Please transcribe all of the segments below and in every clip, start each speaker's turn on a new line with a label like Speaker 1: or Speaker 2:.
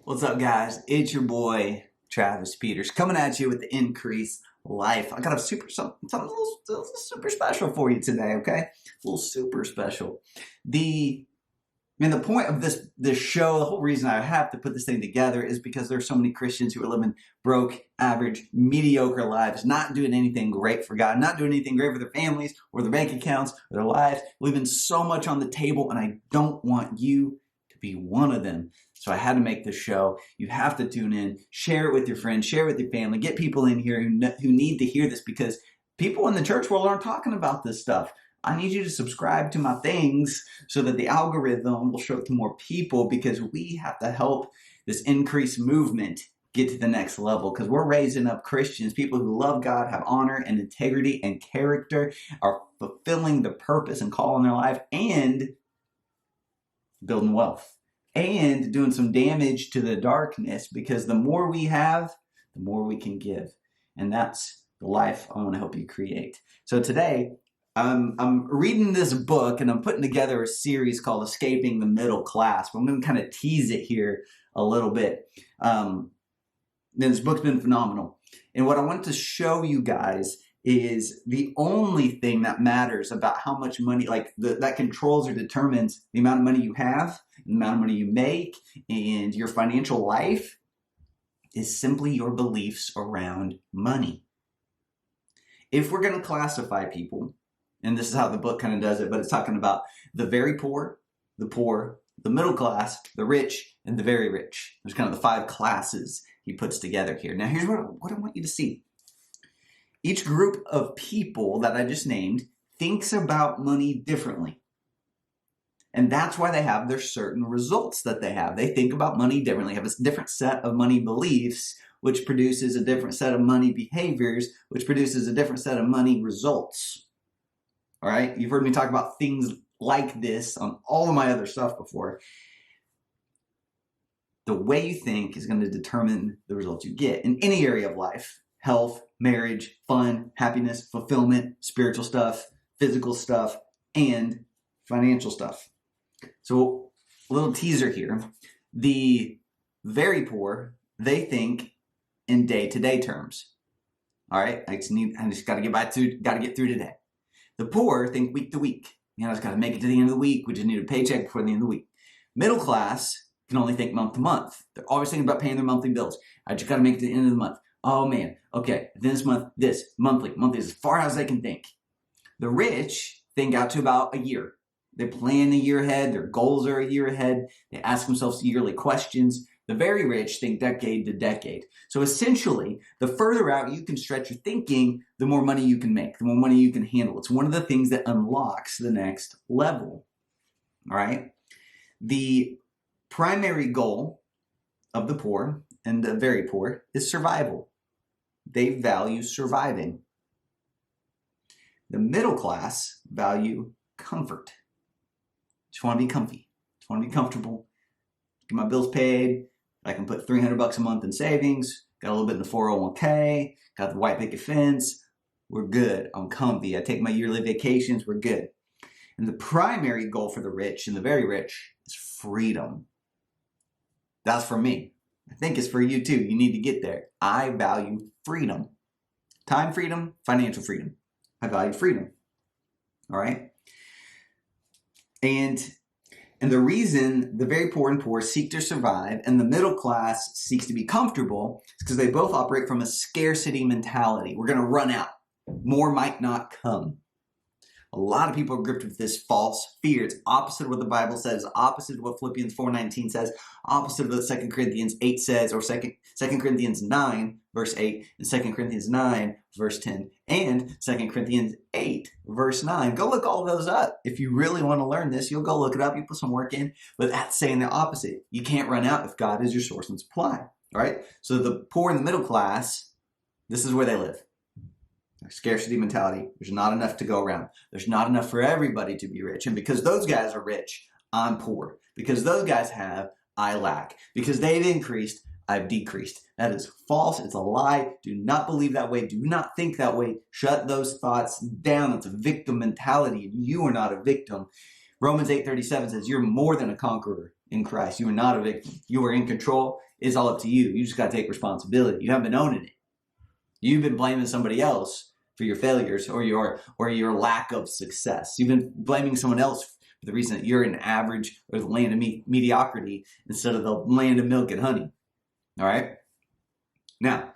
Speaker 1: What's up, guys? It's your boy, Travis Peters, coming at you with the Increase Life. I got a something a little super special for you today, okay? A little super special. The point of this show, the whole reason I have to put this thing together is because there's so many Christians who are living broke, average, mediocre lives, not doing anything great for God, not doing anything great for their families or their bank accounts or their lives, leaving so much on the table, and I don't want you to be one of them. So I had to make this show. You have to tune in, share it with your friends, share it with your family, get people in here who need to hear this, because people in the church world aren't talking about this stuff. I need you to subscribe to my things so that the algorithm will show it to more people, because we have to help this increased movement get to the next level, because we're raising up Christians, people who love God, have honor and integrity and character, are fulfilling the purpose and call in their life, and building wealth, and doing some damage to the darkness, because the more we have, the more we can give. And that's the life I want to help you create. So today, I'm reading this book, and I'm putting together a series called Escaping the Middle Class. But I'm going to kind of tease it here a little bit. This book's been phenomenal. And what I want to show you guys is the only thing that matters about how much money, that controls or determines the amount of money you have, the amount of money you make, and your financial life, is simply your beliefs around money. If we're going to classify people, and this is how the book kind of does it, but it's talking about the very poor, the middle class, the rich, and the very rich. There's kind of the 5 classes he puts together here. Now, here's what I want you to see. Each group of people that I just named thinks about money differently. And that's why they have their certain results that they have. They think about money differently, have a different set of money beliefs, which produces a different set of money behaviors, which produces a different set of money results. All right? You've heard me talk about things like this on all of my other stuff before. The way you think is going to determine the results you get in any area of life: health, marriage, fun, happiness, fulfillment, spiritual stuff, physical stuff, and financial stuff. So, a little teaser here. The very poor, they think in day-to-day terms. All right? I just got to get through today. The poor think week to week. I just got to make it to the end of the week. We just need a paycheck before the end of the week. Middle class can only think month to month. They're always thinking about paying their monthly bills. I just got to make it to the end of the month. Oh man, okay, this month, monthly is as far as they can think. The rich think out to about a year. They plan a year ahead. Their goals are a year ahead. They ask themselves yearly questions. The very rich think decade to decade. So essentially, the further out you can stretch your thinking, the more money you can make, the more money you can handle. It's one of the things that unlocks the next level. All right? The primary goal of the poor and the very poor is survival. They value surviving. The middle class value comfort. Just want to be comfy. Just want to be comfortable. Get my bills paid. I can put $300 a month in savings. Got a little bit in the 401k. Got the white picket fence. We're good. I'm comfy. I take my yearly vacations. We're good. And the primary goal for the rich and the very rich is freedom. That's for me. I think it's for you too. You need to get there. I value freedom. Time freedom, financial freedom. I value freedom. All right? And the reason the very poor and poor seek to survive and the middle class seeks to be comfortable is because they both operate from a scarcity mentality. We're going to run out. More might not come. A lot of people are gripped with this false fear. It's opposite of what the Bible says, opposite of what Philippians 4:19 says, opposite of what 2 Corinthians 8 says, or 2 Corinthians 9, verse 8, and 2 Corinthians 9, verse 10, and 2 Corinthians 8, verse 9. Go look all those up. If you really want to learn this, you'll go look it up. You put some work in, but that's saying the opposite. You can't run out if God is your source and supply. All right? So the poor and the middle class, this is where they live. Scarcity mentality. There's not enough to go around. There's not enough for everybody to be rich. And because those guys are rich, I'm poor. Because those guys have, I lack. Because they've increased, I've decreased. That is false. It's a lie. Do not believe that way. Do not think that way. Shut those thoughts down. It's a victim mentality. You are not a victim. Romans 8:37 says you're more than a conqueror in Christ. You are not a victim. You are in control. It's all up to you. You just got to take responsibility. You haven't been owning it. You've been blaming somebody else for your failures or your lack of success. You've been blaming someone else for the reason that you're in average or the land of mediocrity instead of the land of milk and honey. All right? Now,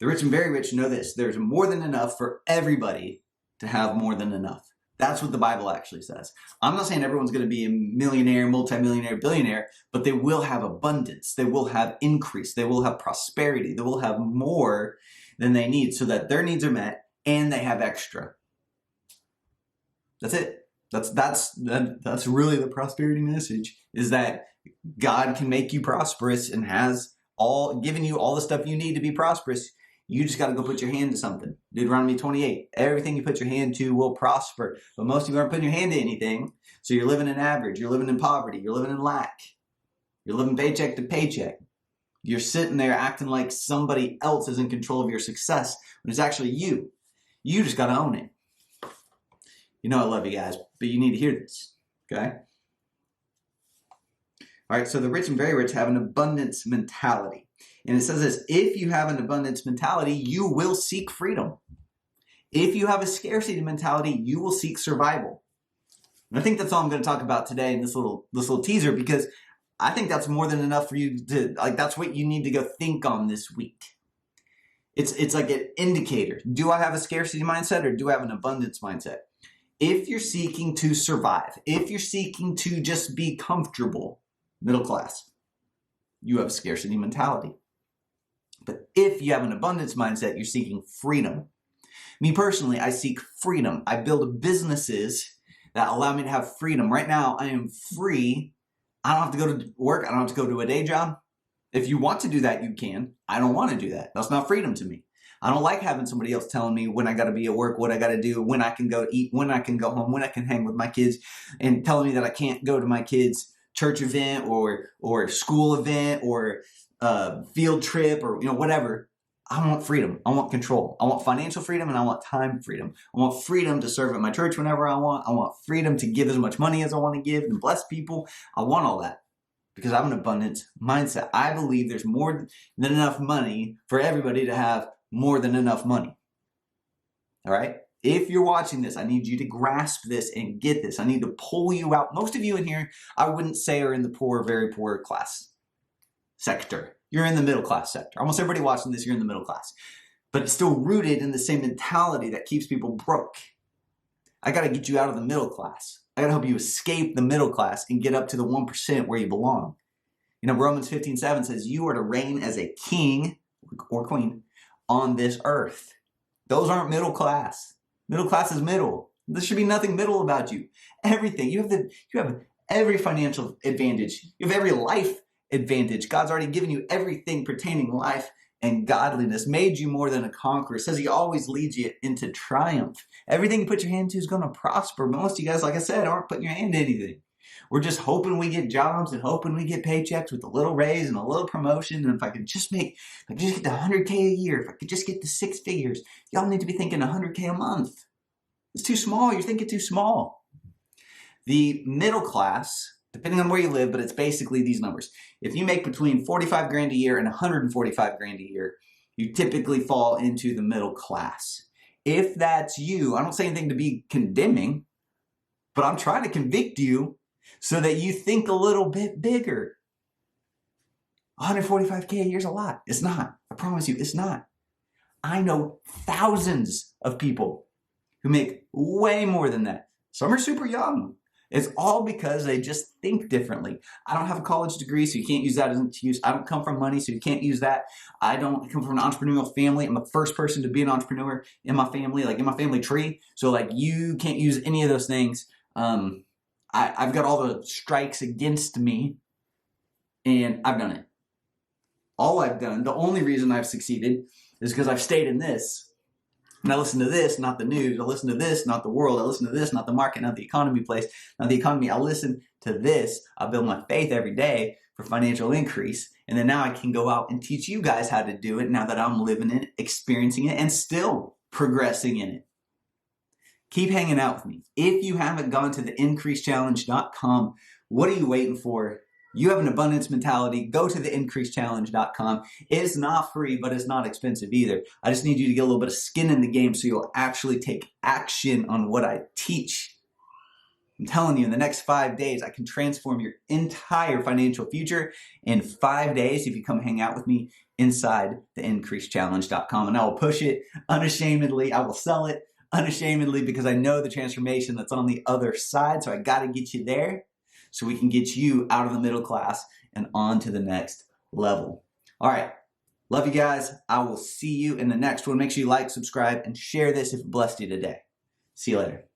Speaker 1: the rich and very rich know this. There's more than enough for everybody to have more than enough. That's what the Bible actually says. I'm not saying everyone's going to be a millionaire, multimillionaire, billionaire, but they will have abundance. They will have increase. They will have prosperity. They will have more than they need so that their needs are met and they have extra. That's it. That's really the prosperity message, is that God can make you prosperous and has given you all the stuff you need to be prosperous. You just got to go put your hand to something. Deuteronomy 28. Everything you put your hand to will prosper. But most of you aren't putting your hand to anything. So you're living in average. You're living in poverty. You're living in lack. You're living paycheck to paycheck. You're sitting there acting like somebody else is in control of your success when it's actually you. You just got to own it. You know I love you guys, but you need to hear this. Okay? All right, so the rich and very rich have an abundance mentality. And it says this: if you have an abundance mentality, you will seek freedom. If you have a scarcity mentality, you will seek survival. And I think that's all I'm going to talk about today in this little teaser, because I think that's more than enough for you to, that's what you need to go think on this week. It's like an indicator. Do I have a scarcity mindset or do I have an abundance mindset? If you're seeking to survive, if you're seeking to just be comfortable, middle class, you have a scarcity mentality. But if you have an abundance mindset, you're seeking freedom. Me personally, I seek freedom. I build businesses that allow me to have freedom. Right now, I am free. I don't have to go to work. I don't have to go to a day job. If you want to do that, you can. I don't want to do that. That's not freedom to me. I don't like having somebody else telling me when I got to be at work, what I got to do, when I can go eat, when I can go home, when I can hang with my kids, and telling me that I can't go to my kids' church event or school event or field trip or whatever. I want freedom. I want control. I want financial freedom and I want time freedom. I want freedom to serve at my church whenever I want. I want freedom to give as much money as I want to give and bless people. I want all that because I have an abundance mindset. I believe there's more than enough money for everybody to have more than enough money. All right? If you're watching this, I need you to grasp this and get this. I need to pull you out. Most of you in here, I wouldn't say are in the poor, very poor class sector. You're in the middle class sector. Almost everybody watching this, you're in the middle class. But it's still rooted in the same mentality that keeps people broke. I got to get you out of the middle class. I got to help you escape the middle class and get up to the 1% where you belong. Romans 15:7 says you are to reign as a king or queen on this earth. Those aren't middle class. Middle class is middle. There should be nothing middle about you. Everything. You have every financial advantage. You have every life advantage. God's already given you everything pertaining life and godliness, made you more than a conqueror. It says he always leads you into triumph. Everything you put your hand to is going to prosper. Most of you guys, like I said, aren't putting your hand to anything. We're just hoping we get jobs and hoping we get paychecks with a little raise and a little promotion. And if I could just get to 100K a year, if I could just get to 6 figures, y'all need to be thinking 100K a month. It's too small. You're thinking too small. The middle class, depending on where you live, but it's basically these numbers. If you make between 45 grand a year and 145 grand a year, you typically fall into the middle class. If that's you, I don't say anything to be condemning, but I'm trying to convict you so that you think a little bit bigger. 145K a year is a lot. It's not. I promise you, it's not. I know thousands of people who make way more than that. Some are super young. It's all because they just think differently. I don't have a college degree, so you can't use that as an excuse. I don't come from money, so you can't use that. I don't come from an entrepreneurial family. I'm the first person to be an entrepreneur in my family, in my family tree. So you can't use any of those things. I've got all the strikes against me, and I've done it. All I've done, the only reason I've succeeded is because I've stayed in this. And I listen to this, not the news. I listen to this, not the world. I listen to this, not the market, not the economy place, not the economy. I listen to this. I build my faith every day for financial increase. And then now I can go out and teach you guys how to do it now that I'm living it, experiencing it, and still progressing in it. Keep hanging out with me. If you haven't gone to theincreasechallenge.com, what are you waiting for? You have an abundance mentality. Go to theincreasechallenge.com. It is not free, but it's not expensive either. I just need you to get a little bit of skin in the game so you'll actually take action on what I teach. I'm telling you, in the next 5 days, I can transform your entire financial future in 5 days if you come hang out with me inside theincreasechallenge.com. And I will push it unashamedly. I will sell it unashamedly because I know the transformation that's on the other side. So I got to get you there so we can get you out of the middle class and on to the next level. All right. Love you guys. I will see you in the next one. Make sure you like, subscribe, and share this if it blessed you today. See you later.